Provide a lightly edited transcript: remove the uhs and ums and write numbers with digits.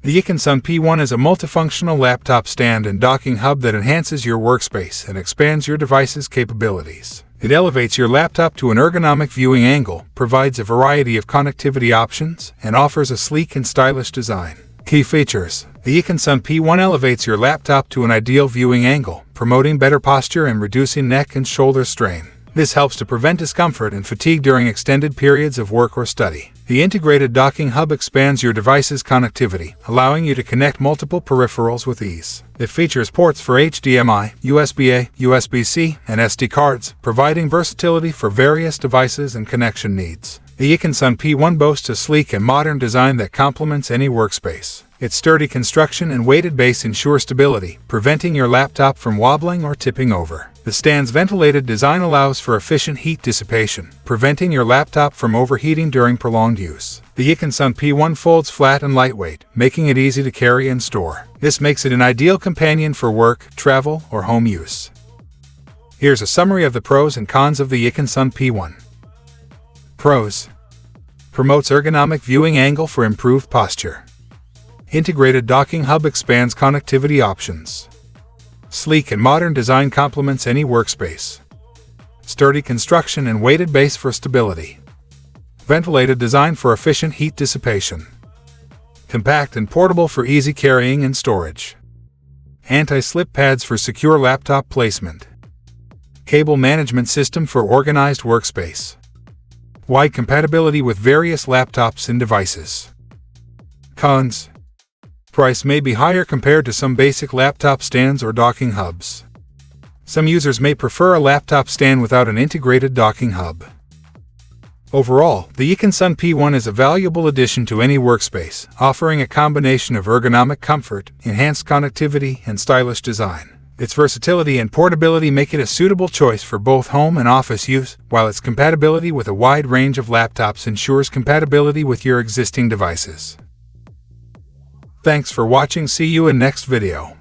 The YICOSUN P1 is a multifunctional laptop stand and docking hub that enhances your workspace and expands your device's capabilities. It elevates your laptop to an ergonomic viewing angle, provides a variety of connectivity options, and offers a sleek and stylish design. Key features: the YICOSUN P1 elevates your laptop to an ideal viewing angle, promoting better posture and reducing neck and shoulder strain. This helps to prevent discomfort and fatigue during extended periods of work or study. The integrated docking hub expands your device's connectivity, allowing you to connect multiple peripherals with ease. It features ports for HDMI, USB-A, USB-C, and SD cards, providing versatility for various devices and connection needs. The YICOSUN P1 boasts a sleek and modern design that complements any workspace. Its sturdy construction and weighted base ensure stability, preventing your laptop from wobbling or tipping over. The stand's ventilated design allows for efficient heat dissipation, preventing your laptop from overheating during prolonged use. The YICOSUN P1 folds flat and lightweight, making it easy to carry and store. This makes it an ideal companion for work, travel, or home use. Here's a summary of the pros and cons of the YICOSUN P1. Pros: promotes ergonomic viewing angle for improved posture. Integrated docking hub expands connectivity options. Sleek and modern design complements any workspace. Sturdy construction and weighted base for stability. Ventilated design for efficient heat dissipation. Compact and portable for easy carrying and storage. Anti-slip pads for secure laptop placement. Cable management system for organized workspace. Wide compatibility with various laptops and devices. Cons: price may be higher compared to some basic laptop stands or docking hubs. Some users may prefer a laptop stand without an integrated docking hub. Overall, the YICOSUN P1 is a valuable addition to any workspace, offering a combination of ergonomic comfort, enhanced connectivity, and stylish design. Its versatility and portability make it a suitable choice for both home and office use, while its compatibility with a wide range of laptops ensures compatibility with your existing devices. Thanks for watching. See you in next video.